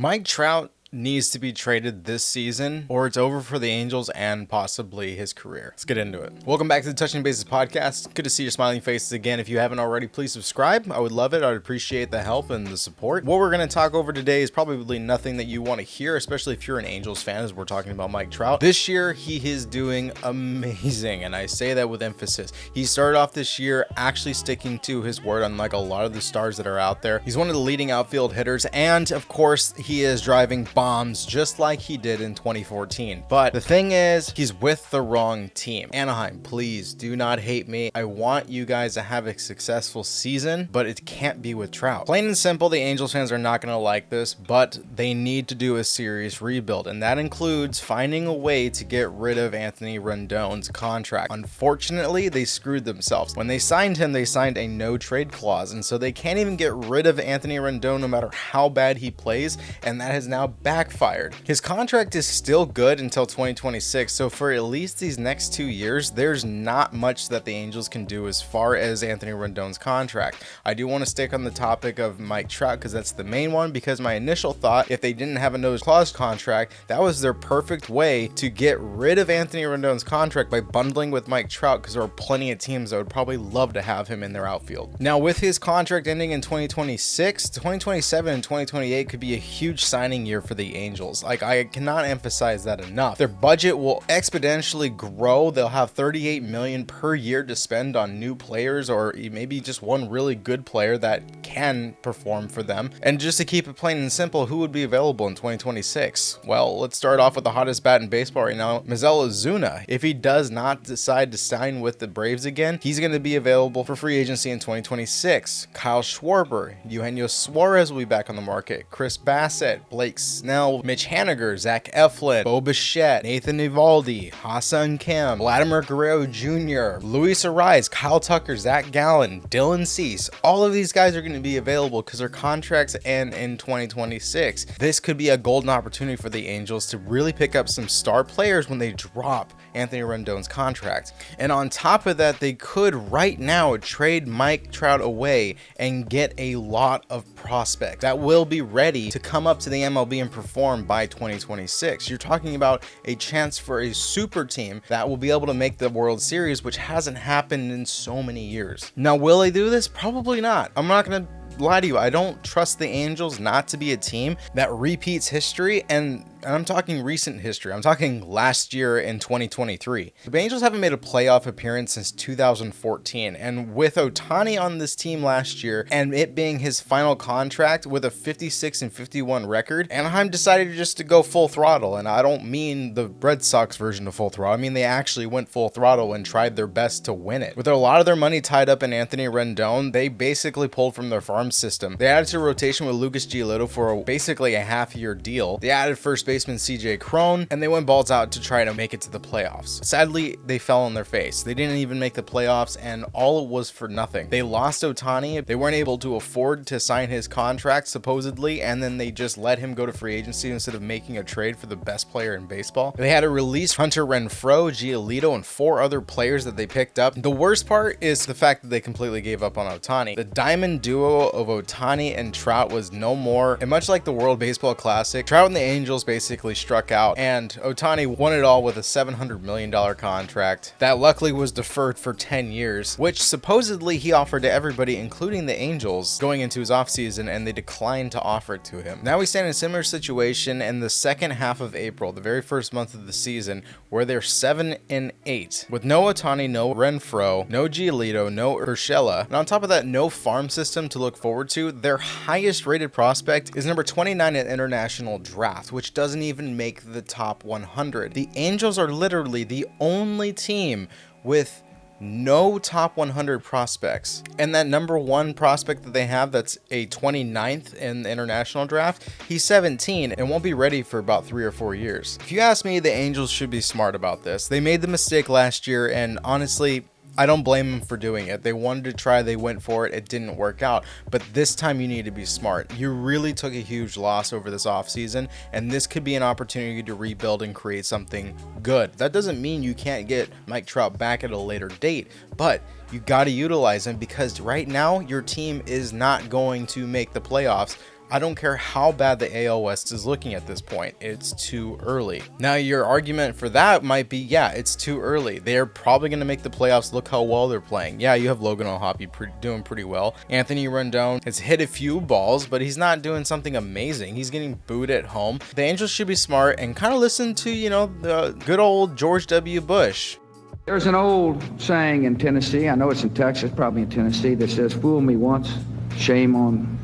Mike Trout needs to be traded this season or it's over for the Angels and possibly his career. Let's get into it. Welcome back to the Touching Bases podcast. Good to see your smiling faces again. If you haven't already, please subscribe. I would love it. I'd appreciate the help and the support. What we're going to talk over today is probably nothing that you want to hear, especially if you're an Angels fan, as we're talking about Mike Trout. This year, he is doing amazing, and I say that with emphasis. He started off this year actually sticking to his word, unlike a lot of the stars that are out there. He's one of the leading outfield hitters, and of course, he is driving bombs just like he did in 2014. But the thing is, he's with the wrong team. Anaheim, please do not hate me. I want you guys to have a successful season, but it can't be with Trout. Plain and simple, the Angels fans are not going to like this, but they need to do a serious rebuild, and that includes finding a way to get rid of Anthony Rendon's contract. Unfortunately, they screwed themselves. When they signed him, they signed a no trade clause, and so they can't even get rid of Anthony Rendon no matter how bad he plays, and that has now backfired. His contract is still good until 2026, so for at least these next 2 years, there's not much that the Angels can do as far as Anthony Rendon's contract. I do want to stick on the topic of Mike Trout because that's the main one, because my initial thought, if they didn't have a no clause contract, that was their perfect way to get rid of Anthony Rendon's contract by bundling with Mike Trout, because there are plenty of teams that would probably love to have him in their outfield. Now, with his contract ending in 2026, 2027 and 2028 could be a huge signing year for the Angels. Like, I cannot emphasize that enough. Their budget will exponentially grow. They'll have $38 million per year to spend on new players, or maybe just one really good player that can perform for them. And just to keep it plain and simple, who would be available in 2026? Well, let's start off with the hottest bat in baseball right now, Miguel Ozuna. If he does not decide to sign with the Braves again, he's going to be available for free agency in 2026. Kyle Schwarber, Eugenio Suarez will be back on the market. Chris Bassett, Blake Snell, Mitch Haniger, Zach Eflin, Bo Bichette, Nathan Eovaldi, Ha-Seong Kim, Vladimir Guerrero Jr., Luis Ariz, Kyle Tucker, Zach Gallen, Dylan Cease. All of these guys are going to be available because their contracts end in 2026. This could be a golden opportunity for the Angels to really pick up some star players when they drop Anthony Rendon's contract. And on top of that, they could right now trade Mike Trout away and get a lot of prospects that will be ready to come up to the MLB and perform by 2026. You're talking about a chance for a super team that will be able to make the World Series, which hasn't happened in so many years. Now, will they do this? Probably not. I'm not going to lie to you. I don't trust the Angels not to be a team that repeats history, and I'm talking recent history. I'm talking last year in 2023. The Angels haven't made a playoff appearance since 2014, and with Ohtani on this team last year and it being his final contract with a 56-51 record, Anaheim decided just to go full throttle. And I don't mean the Red Sox version of full throttle. I mean, they actually went full throttle and tried their best to win it. With a lot of their money tied up in Anthony Rendon, they basically pulled from their farm system. They added to rotation with Lucas Giolito for basically a half-year deal. They added first baseman CJ Cron, and they went balls out to try to make it to the playoffs. Sadly, they fell on their face. They didn't even make the playoffs, and all it was for nothing. They lost Ohtani. They weren't able to afford to sign his contract, supposedly, and then they just let him go to free agency instead of making a trade for the best player in baseball. They had to release Hunter Renfroe, Giolito, and 4 other players that they picked up. The worst part is the fact that they completely gave up on Ohtani. The diamond duo of Ohtani and Trout was no more, and much like the World Baseball Classic, Trout and the Angels basically struck out, and Ohtani won it all with a $700 million contract that luckily was deferred for 10 years, which supposedly he offered to everybody, including the Angels, going into his offseason, and they declined to offer it to him. Now we stand in a similar situation in the second half of April, the very first month of the season, where they're 7-8, with no Ohtani, no Renfroe, no Giolito, no Urshela, and on top of that, no farm system to look forward to. Their highest rated prospect is number 29 at international draft, which doesn't even make the top 100. The Angels are literally the only team with no top 100 prospects, and that number 1 prospect that they have, that's a 29th in the international draft, he's 17 and won't be ready for about 3 or 4 years. If you ask me, the Angels should be smart about this. They made the mistake last year, and honestly, I don't blame them for doing it. They wanted to try, they went for it, it didn't work out. But this time you need to be smart. You really took a huge loss over this offseason, and this could be an opportunity to rebuild and create something good. That doesn't mean you can't get Mike Trout back at a later date, but you got to utilize him, because right now your team is not going to make the playoffs I don't care how bad the AL West is looking at this point. It's too early. Now, your argument for that might be, yeah, it's too early. They're probably going to make the playoffs. Look how well they're playing. Yeah, you have Logan O'Hoppe doing pretty well. Anthony Rendon has hit a few balls, but he's not doing something amazing. He's getting booed at home. The Angels should be smart and kind of listen to, you know, the good old George W. Bush. There's an old saying in Tennessee, I know it's in Texas, probably in Tennessee, that says, "Fool me once, shame on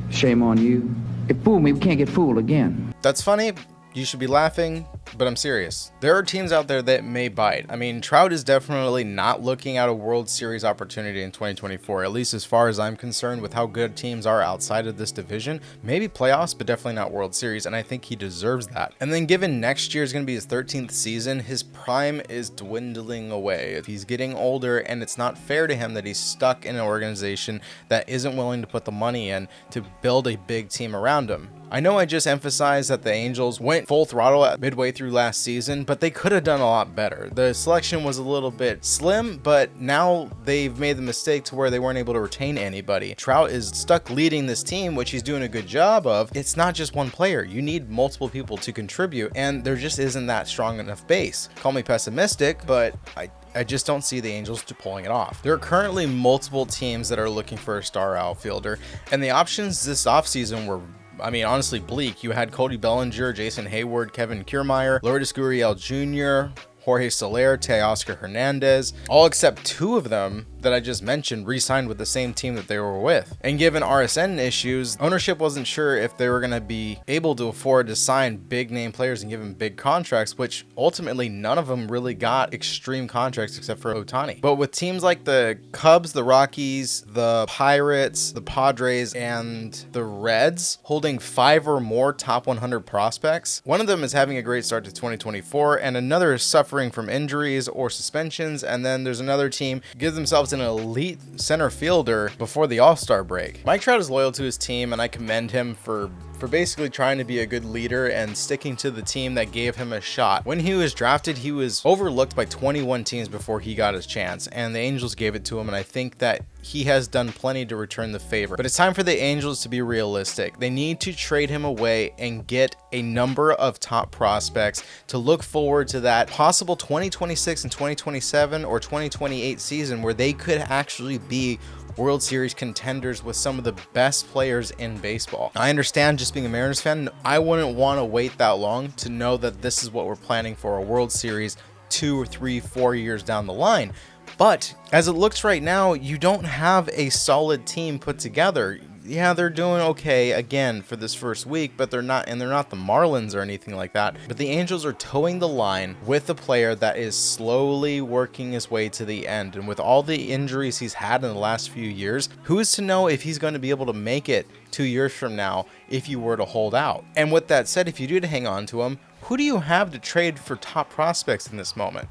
you. If fool me, we can't get fooled again." That's funny. You should be laughing, but I'm serious. There are teams out there that may bite. I mean, Trout is definitely not looking at a World Series opportunity in 2024, at least as far as I'm concerned with how good teams are outside of this division. Maybe playoffs, but definitely not World Series, and I think he deserves that. And then given next year is going to be his 13th season, his prime is dwindling away. He's getting older, and it's not fair to him that he's stuck in an organization that isn't willing to put the money in to build a big team around him. I know I just emphasized that the Angels went full throttle at midway through last season, but they could have done a lot better. The selection was a little bit slim, but now they've made the mistake to where they weren't able to retain anybody. Trout is stuck leading this team, which he's doing a good job of. It's not just one player. You need multiple people to contribute, and there just isn't that strong enough base. Call me pessimistic, but I just don't see the Angels pulling it off. There are currently multiple teams that are looking for a star outfielder, and the options this offseason were, I mean, honestly bleak. You had Cody Bellinger, Jason Hayward, Kevin Kiermaier, Lourdes Gurriel Jr., Jorge Soler, Teoscar Hernandez, all except two of them that I just mentioned re-signed with the same team that they were with. And given RSN issues, ownership wasn't sure if they were going to be able to afford to sign big name players and give them big contracts, which ultimately none of them really got extreme contracts except for Ohtani. But with teams like the Cubs, the Rockies, the Pirates, the Padres, and the Reds holding 5 or more top 100 prospects, one of them is having a great start to 2024 and another is suffering from injuries or suspensions, and then there's another team gives themselves an elite center fielder before the All-Star break. Mike Trout is loyal to his team, and I commend him for basically trying to be a good leader and sticking to the team that gave him a shot. When he was drafted, he was overlooked by 21 teams before he got his chance, and the Angels gave it to him, and I think that he has done plenty to return the favor. But it's time for the Angels to be realistic. They need to trade him away and get a number of top prospects to look forward to that possible 2026 and 2027 or 2028 season where they could actually be World Series contenders with some of the best players in baseball. I understand, just being a Mariners fan, I wouldn't want to wait that long to know that this is what we're planning for a World Series 2 or 3, 4 years down the line. But as it looks right now, you don't have a solid team put together. Yeah, they're doing okay again for this first week, but they're not the Marlins or anything like that. But the Angels are towing the line with a player that is slowly working his way to the end. And with all the injuries he's had in the last few years, who is to know if he's going to be able to make it 2 years from now if you were to hold out? And with that said, if you do hang on to him, who do you have to trade for top prospects in this moment?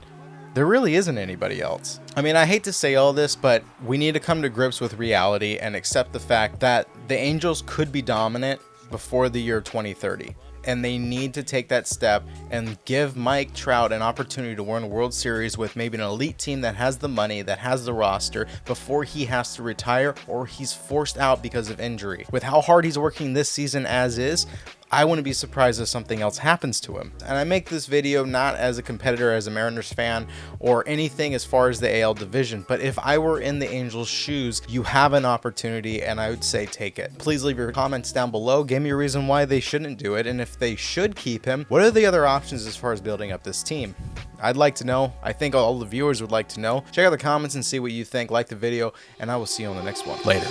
There really isn't anybody else. I mean, I hate to say all this, but we need to come to grips with reality and accept the fact that the Angels could be dominant before the year 2030. And they need to take that step and give Mike Trout an opportunity to win a World Series with maybe an elite team that has the money, that has the roster, before he has to retire or he's forced out because of injury. With how hard he's working this season as is, I wouldn't be surprised if something else happens to him. And I make this video not as a competitor, as a Mariners fan, or anything as far as the AL division, but if I were in the Angels' shoes, you have an opportunity, and I would say take it. Please leave your comments down below. Give me a reason why they shouldn't do it, and if they should keep him, what are the other options as far as building up this team? I'd like to know. I think all the viewers would like to know. Check out the comments and see what you think. Like the video, and I will see you on the next one. Later.